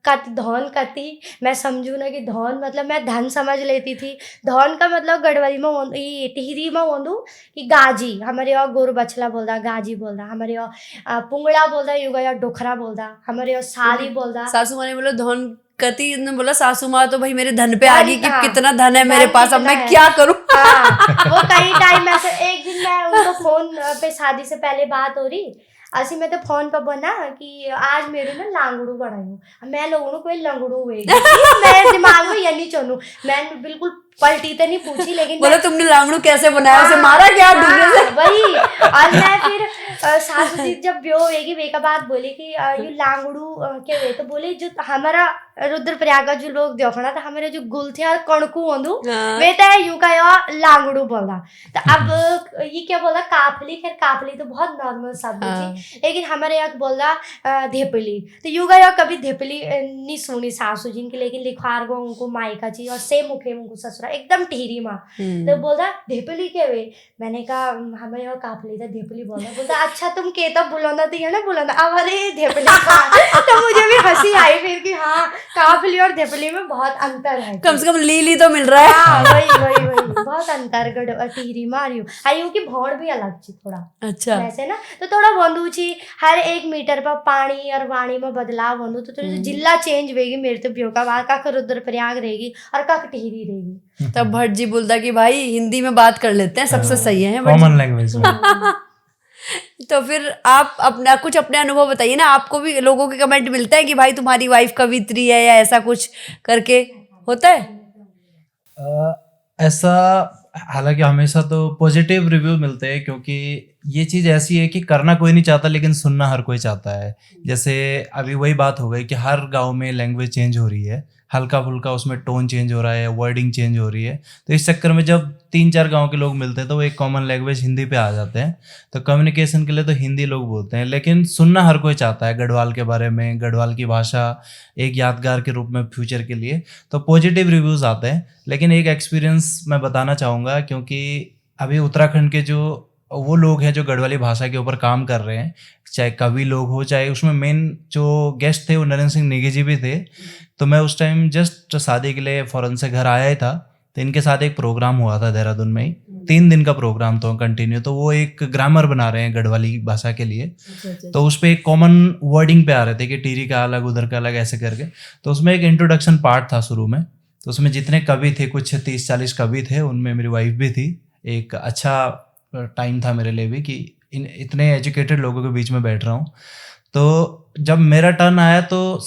कत धौन कती मैं समझूँ ना कि धौन मतलब मैं धन समझ लेती थी। धौन का मतलब गढ़वाली में ये टिहरी में बोलूँ कि गाजी हमारे यहाँ गोरु बछला बोलता गाजी बोलता हमारे यहाँ पुंगड़ा बोलता युगा या डोखरा बोलता हमारे यहाँ साली बोलता। सासू माँ ने बोला धन कती ने बोला सासू माँ तो भाई मेरे धन पे आ गई कि हाँ, कितना धन है मेरे धन पास, अब कितना मैं है। क्या करूं। हाँ वो कई टाइम ऐसे एक दिन मैं उनको फोन पे शादी से पहले बात हो रही असी मैं तो फोन पर बना कि आज मेरे ना लांगड़ू बनाई मैं लोगों को कोई लंगड़ू हुएगी मैं दिमाग में ये नहीं चाहूँ मैं बिल्कुल पलटी तो नहीं पूछी लेकिन बोला तुमने लांगड़ू कैसे बनाया, उसे मारा क्या डूबने से? वही और मैं फिर सासू जी जब ब्यो होगी वे का बात बोली कि ये लांगड़ू क्या हुए तो बोले जो हमारा रुद्रप्रयाग का जो लोग देखना था हमारे जो गुल थे और कणकू होंदू वे तो यूं का लांगड़ू बोला तो अब ये क्या बोला काफली, खैर काफली तो बहुत नॉर्मल शब्द थी लेकिन हमारे यहाँ बोला धेपली तो यूं का कभी धेपली नहीं सुनी सासू जी की लेकिन लिखवार गो उनको मायका जी और से मुखे उनको ससुरा एकदम टिहरी माँ तो बोला धेपली क्या हुए मैंने कहा हमारे यहाँ काफली था धेपली बोलता अच्छा तुम के तब बुलाना थी ना बुलाना अब अरे धेपली तो मुझे भी हंसी आई फिर कि हाँ काफली और धेपली में बहुत अंतर है कम से कम लीली तो मिल रहा है। हाँ वही बहुत अंतर टिहरी में आयु की भौड़ भी अलग थी थोड़ा अच्छा वैसे ना तो थोड़ा बंधु छी हर 1 मीटर पर पानी और वाणी में बदलाव बंधु तो थोड़ी जिला चेंज होगी मेरे तो ब्यो का बाद कख रुद्रप्रयाग रहेगी और कख टिहरी रहेगी। तब भट्ट जी बोलता कि भाई हिंदी में बात कर लेते हैं सबसे सही है कॉमन लैंग्वेज में। तो फिर आप अपना कुछ अपने अनुभव बताइए ना, आपको भी लोगों के कमेंट मिलता है कि भाई तुम्हारी वाइफ कवित्री है या ऐसा कुछ करके होता है? ऐसा हालांकि हमेशा तो पॉजिटिव रिव्यू मिलते हैं क्योंकि ये चीज़ ऐसी है कि करना कोई नहीं चाहता लेकिन सुनना हर कोई चाहता है। जैसे अभी वही बात हो गई कि हर गांव में लैंग्वेज चेंज हो रही है, हल्का फुल्का उसमें टोन चेंज हो रहा है, वर्डिंग चेंज हो रही है। तो इस चक्कर में जब 3-4 गांव के लोग मिलते हैं तो वो एक कॉमन लैंग्वेज हिंदी पे आ जाते हैं। तो कम्युनिकेशन के लिए तो हिंदी लोग बोलते हैं लेकिन सुनना हर कोई चाहता है गढ़वाल के बारे में, गढ़वाल की भाषा एक यादगार के रूप में फ्यूचर के लिए। तो पॉजिटिव रिव्यूज़ आते हैं लेकिन एक एक्सपीरियंस मैं बताना चाहूँगा क्योंकि अभी उत्तराखंड के जो वो लोग हैं जो गढ़वाली भाषा के ऊपर काम कर रहे हैं, चाहे कवि लोग हो चाहे उसमें मेन जो गेस्ट थे वो नरेंद्र सिंह नेगी जी भी थे। तो मैं उस टाइम जस्ट शादी के लिए फ़ौरन से घर आया ही था तो इनके साथ एक प्रोग्राम हुआ था देहरादून में ही, 3 दिन का प्रोग्राम था कंटिन्यू। तो वो एक ग्रामर बना रहे हैं गढ़वाली भाषा के लिए। तो उस पर एक कॉमन वर्डिंग पे आ रहे थे कि टीरी का अलग उधर का अलग ऐसे करके। तो उसमें एक इंट्रोडक्शन पार्ट था शुरू में, तो उसमें जितने कवि थे कुछ 30-40 कवि थे, उनमें मेरी वाइफ भी थी। एक अच्छा टाइम था मेरे लिए भी कि इतने एजुकेटेड लोगों के बीच में बैठ रहा हूँ। तो जब मेरा टर्न आया तो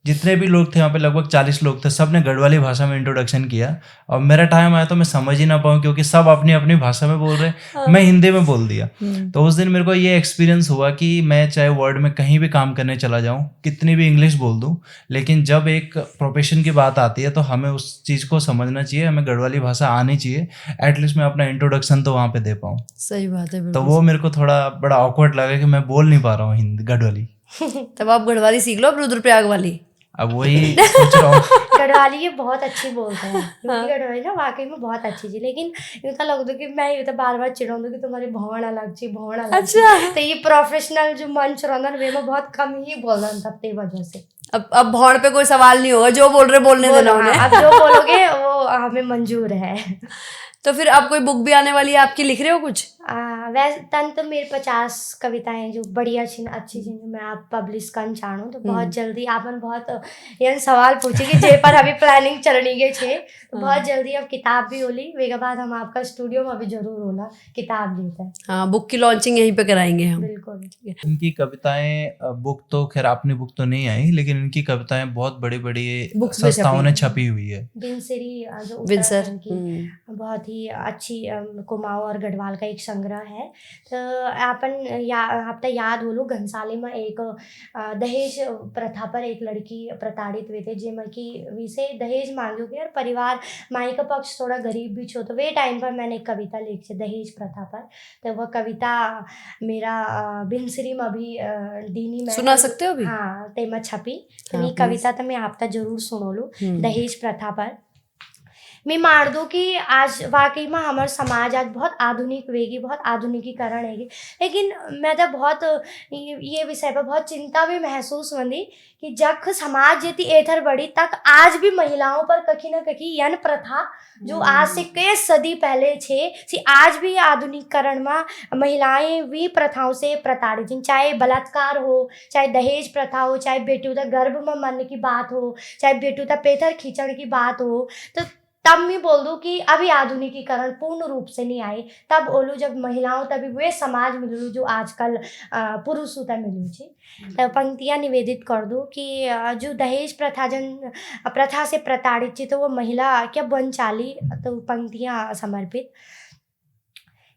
जितने भी लोग थे वहाँ पे लगभग 40 लोग थे, सब ने गढ़वाली भाषा में इंट्रोडक्शन किया और मेरा टाइम आया तो मैं समझ ही ना पाऊँ क्योंकि सब अपनी अपनी भाषा में बोल रहे हैं। मैं हिंदी में बोल दिया। तो उस दिन मेरे को ये एक्सपीरियंस हुआ कि मैं चाहे वर्ल्ड में कहीं भी काम करने चला जाऊँ, कितनी भी इंग्लिश बोल दूँ, लेकिन जब एक प्रोफेशन की बात आती है तो हमें उस चीज़ को समझना चाहिए, हमें गढ़वाली भाषा आनी चाहिए। एटलीस्ट मैं अपना इंट्रोडक्शन तो वहाँ पे दे पाऊँ। सही बात है। तो वो मेरे को थोड़ा बड़ा ऑकवर्ड लगा कि मैं बोल नहीं पा रहा हूँ हिंदी गढ़वाली। तब आप गढ़वाली सीख लो, अब रुद्रप्रयाग वाली। अब वही सोच रहा हूँ। गढ़वाली ये बहुत अच्छी बोलते हैं क्योंकि गढ़वाली ना वाकई में बहुत अच्छी थी लेकिन यूँ तो लगता कि मैं ये तो बार बार चिढ़ाऊँ कि तुम्हारी भौण अलग थी भौण अलग। अच्छा। तो ये प्रोफेशनल जो मंच रहना वे में बहुत कम ही बोल रहा था ते वजह से। अब भौण पे कोई सवाल नहीं होगा, जो बोल रहे बोलने देना उन्हें। अब जो बोलोगे वो हमें मंजूर है। तो फिर अब कोई बुक भी आने वाली है आपकी, लिख रहे हो कुछ? वैसे तन तो मेरे 50 कविताएं जो बढ़िया अच्छी चीज मैं आप पब्लिश करना चाहूँ तो बहुत जल्दी आपने बहुत ये सवाल पूछे कि जे पर अभी प्लानिंग चलनी के छे तो बहुत जल्दी अब किताब भी होली वेगा बाद हम आपका स्टूडियो में भी जरूर होला किताब लेता है। हाँ, बुक की लॉन्चिंग यहीं पे कराएंगे हम। बिल्कुल। इनकी कविताएं बुक तो खैर अपनी बुक तो नहीं आई लेकिन इनकी कविताएं बहुत बड़ी बड़ी बुक्स में संस्थाओं ने छपी हुई है। बिनसरी जो विंसर उत्तराखंड की बहुत ही अच्छी कुमाऊं और गढ़वाल का एक संग्रह है। तो आपने याद हो लो घनसाली में एक दहेज प्रथा पर एक लड़की प्रताड़ित हुए थे जिनमें कि विषय दहेज मांगे और परिवार माई का पक्ष थोड़ा गरीब भी छो। तो वे टाइम पर मैंने एक कविता लिखी दहेज प्रथा पर। तो वह कविता मेरा बिनसरी में अभी दीनी में सुना सकते हो अभी? हाँ तेमा छपी। तो हाँ, ये कविता तो मैं आपका जरूर सुनो लूँ दहेज प्रथा पर। मैं मार दूँ कि आज वाकई में हमारा समाज आज बहुत आधुनिक वेगी, बहुत आधुनिकीकरण हैगी, लेकिन मैं तो बहुत ये विषय पर बहुत चिंता भी महसूस वंदी कि जख समाज जेती एथर बढ़ी तक आज भी महिलाओं पर कहीं ना कहीं यन प्रथा जो आज से कई सदी पहले छे सी आज भी आधुनिकीकरण में महिलाएं भी प्रथाओं से प्रताड़ित हैं, चाहे बलात्कार हो, चाहे दहेज प्रथा हो, चाहे बेटी उधर गर्भ में मरने की बात हो, चाहे बेटी उधर पेथर खींचने की बात हो। तो तब मैं बोल दूँ कि अभी आधुनिकीकरण पूर्ण रूप से नहीं आई, तब बोलूँ जब महिलाओं तभी वे समाज मिलू जो आजकल पुरुषों तक मिलू छी। तो पंक्तियाँ निवेदित कर दूँ कि जो दहेज प्रथा से प्रताड़ित थी तो वो महिला क्या बन चाली, तो पंक्तियाँ समर्पित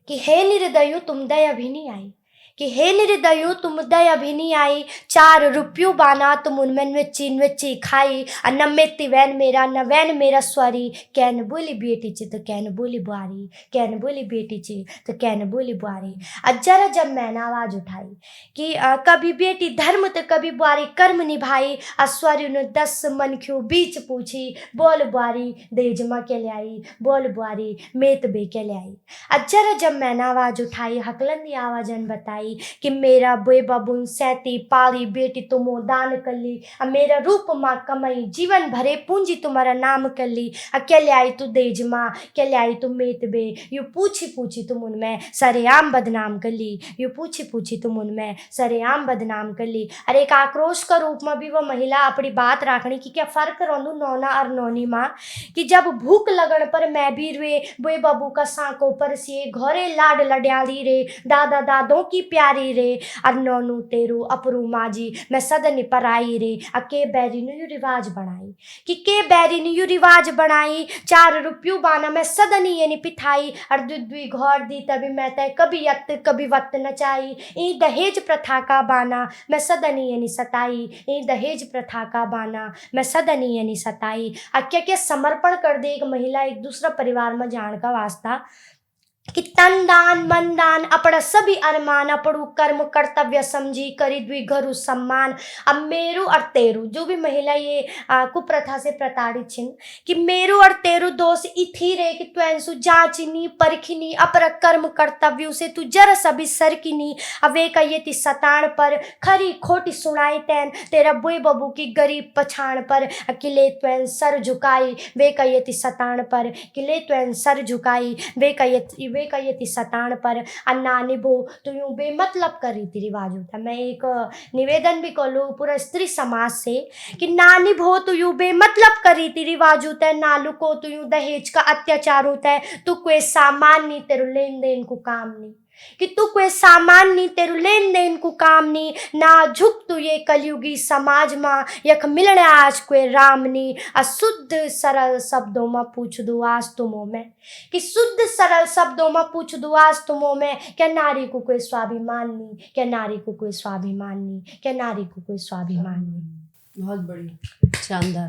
कि हे निर्दयु तुम दय अभी नहीं आई, कि हे निर्दयु तुम दय अभी नहीं आई, 4 रुपयों बाना तुम उनमें वेची खाई, न मेती वैन मेरा न वैन मेरा स्वारी, कैन बोली बेटी ची तो कैन बोली बुआरी, कैन बोली बेटी ची तो कैन बोली बुआरी। जरा जब मैंने आवाज उठाई कि कभी बेटी धर्म तो कभी बुआरी कर्म निभाई, अस्वारी ने 10 मन क्यों बीच पूछी, बोल बुआरी देज माँ के ले आई, बोल बुआरी मेत बे के ले आई। जरा जब मैंने आवाज उठाई हकलंदी आवाजन बताई कि मेरा बे बबुन सैती पाली बेटी तुमो दान कली, मेरा रूप माँ कमई जीवन भरे पूंजी तुम्हारा नाम कली, क्या ले आई तू देज माँ, क्या ले आई तू मेत बे, यू पूछी पूछी तुम उनमें सरेआम बदनाम कली, यू पूछी पूछी तुम उनमें सरेआम बदनाम कली। अरे एक आक्रोश का रूप में भी वह महिला अपनी बात रखनी कि क्या फर्क रोंदू नौना और नौनी माँ, कि जब भूख लगन पर मैं भी रे बे बबू का सांको पर से घरे लाड लड्याली रे, दादा दादों की प्यारी रे, और नौनू तेरू अपरू माजी मैं सदन पर आई रे, के बैरी ने यू रिवाज बनाई, कि के बैरी ने यू रिवाज बनाई, 4 रुपयों बाना मैं सदन ये नहीं पिठाई, और दुई घर दी तभी मैं तय कभी यत कभी वत नचाई, ई दहेज प्रथा का बाना मैं सदन ये नहीं सताई, ई दहेज प्रथा का बाना मैं सदन ये नहीं सताई। क्या क्या समर्पण कर दे एक महिला एक दूसरा परिवार में जान का वास्ता, कि तन दान मन दान अपना सभी अरमान अपड़ू कर्म कर्तव्य समझी करी द्वि घरु सम्मान। अब मेरू और तेरू जो भी महिला ये कुप्रथा से प्रताड़ित छिन, कि मेरू और तेरू दोष इथी रे कि तू जांचनी परखिनी अपर कर्म कर्तव्यों से तू जरा सभी सरकिनी, अब वे कहिए ती सताण पर खरी खोटी सुनाई तैन, तेरा बुए बबू की गरीब पछाण पर किले त्वैन सर झुकाई, वे कहिए ती सताण पर किले त्वैन सर झुकाई, वे कहिए ती सताण पर अन्ना निभो तो यूं बेमतलब कर रीति रिवाज होता। मैं एक निवेदन भी कर लूँ पूरा स्त्री समाज से कि ना निभो तो यूं बेमतलब कर रीति रिवाज होता है, ना लुको तो यूं दहेज का अत्याचार होता है, तू कोई सामान नहीं तेरू लेन देन को काम नहीं, कि तू कोई सामान नहीं तेरू लेन देन को काम नहीं, ना झुक तू ये कलयुगी समाज माँ यख मिलने आज कोई राम नहीं। अशुद्ध सरल शब्दों में पूछ दू आज तुमो में, कि शुद्ध सरल शब्दों में पूछ दू आज तुमो में, क्या नारी को कोई स्वाभिमान नहीं, क्या नारी को कोई स्वाभिमान नहीं, क्या नारी को कोई स्वाभिमान नहीं। बहुत बढ़िया, शानदार।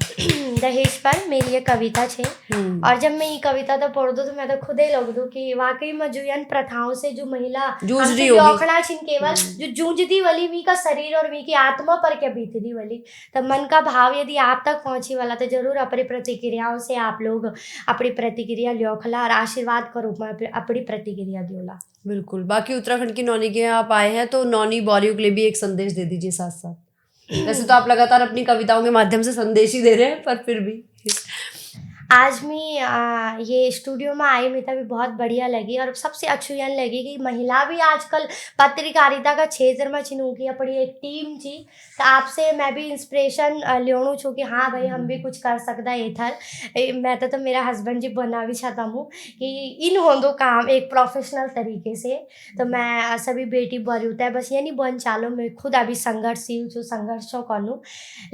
दहेज पर मेरी ये कविता छे, और जब मैं ये कविता तो पढ़ दूँ तो मैं तो खुद ही लग दूँ कि वाकई में जो यन प्रथाओं से जो महिला जूझ रही होगी, छिन केवल जो जूझदी वाली वी का शरीर और वी की आत्मा पर क्या बीतदी वाली, तो मन का भाव यदि आप तक पहुंची वाला तो जरूर अपनी प्रतिक्रियाओं से आप लोग अपनी प्रतिक्रिया लियोखला और आशीर्वाद के रूप में अपनी प्रतिक्रिया दियोला। बिल्कुल। बाकी उत्तराखंड की नौनी के आप आए हैं तो नौनी बॉरियों के लिए भी एक संदेश दे दीजिए साथ साथ। वैसे तो आप लगातार अपनी कविताओं के माध्यम से संदेश ही दे रहे हैं, पर फिर भी आज मैं ये स्टूडियो में आई मैं तभी बहुत बढ़िया लगी, और सबसे अच्छी यन लगी कि महिला भी आजकल पत्रकारिता का क्षेत्र में छिनू की अपनी एक टीम थी, तो आपसे मैं भी इंस्पिरेशन लेणू छूँ कि हाँ भाई हम भी कुछ कर सकता है इधर। मैं तो मेरा हस्बैंड जी बना भी चाहता हूँ कि इन हो दो काम एक प्रोफेशनल तरीके से, तो मैं सभी बेटी बड़ी होता है बस ये नहीं बन चालो, मैं खुद अभी संघर्षशील छूँ, संघर्षों करूँ,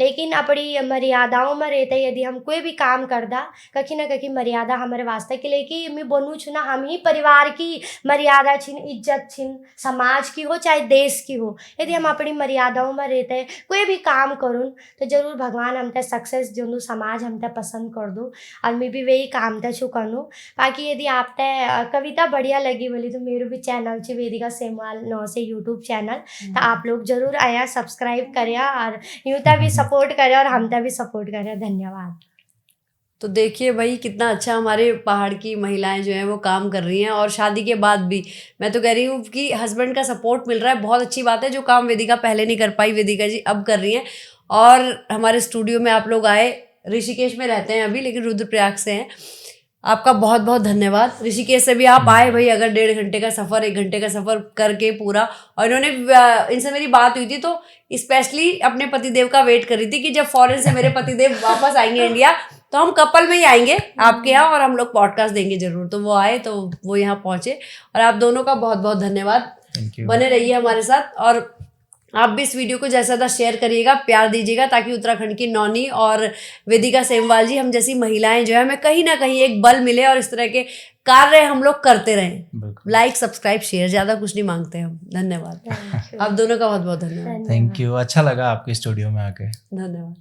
लेकिन अपनी मर्यादाओं में रहते यदि हम कोई भी काम करदा कहीं ना कहीं मर्यादा हमारे वास्ते के लिए कि मैं बनू छू ना, हम ही परिवार की मर्यादा छिन, इज्जत छिन, समाज की हो चाहे देश की हो, यदि हम अपनी मर्यादाओं में रहते हैं कोई भी काम करूँ तो जरूर भगवान हमते सक्सेस दूँ, समाज हमते पसंद कर दो, और मैं भी वही काम ते छू करूँ। बाकी यदि आपते कविता बढ़िया लगी बोली तो मेरे भी चैनल छे वेदिका सेमवाल 9 से यूट्यूब चैनल, तो आप लोग जरूर आया सब्सक्राइब करें और यूँ भी सपोर्ट करें और हमते भी सपोर्ट करें। धन्यवाद। तो देखिए भाई कितना अच्छा हमारे पहाड़ की महिलाएं जो हैं वो काम कर रही हैं, और शादी के बाद भी मैं तो कह रही हूँ कि हस्बैंड का सपोर्ट मिल रहा है, बहुत अच्छी बात है। जो काम वेदिका पहले नहीं कर पाई, वेदिका जी अब कर रही हैं। और हमारे स्टूडियो में आप लोग आए, ऋषिकेश में रहते हैं अभी लेकिन रुद्रप्रयाग से हैं। आपका बहुत बहुत धन्यवाद। ऋषिकेश से भी आप आए भाई, अगर 1.5 घंटे का सफ़र, 1 घंटे का सफ़र करके पूरा। और इन्होंने इनसे मेरी बात हुई थी तो स्पेशली अपने पतिदेव का वेट कर रही थी कि जब फॉरेन से मेरे पतिदेव वापस आएंगे इंडिया तो हम कपल में ही आएंगे आपके यहाँ और हम लोग पॉडकास्ट देंगे जरूर। तो वो आए, तो वो यहाँ पहुँचे। और आप दोनों का बहुत बहुत धन्यवाद। Thank you. बने रहिए हमारे साथ, और आप भी इस वीडियो को ज़्यादा से ज़्यादा शेयर करिएगा, प्यार दीजिएगा, ताकि उत्तराखंड की नौनी और वेदिका सेमवाल जी, हम जैसी महिलाएं जो है, हमें कहीं ना कहीं एक बल मिले और इस तरह के कार्य हम लोग करते रहें। लाइक, सब्सक्राइब, शेयर, ज़्यादा कुछ नहीं मांगते हम। धन्यवाद। आप दोनों का बहुत बहुत धन्यवाद। Thank you. अच्छा लगा आपके स्टूडियो में आके। धन्यवाद।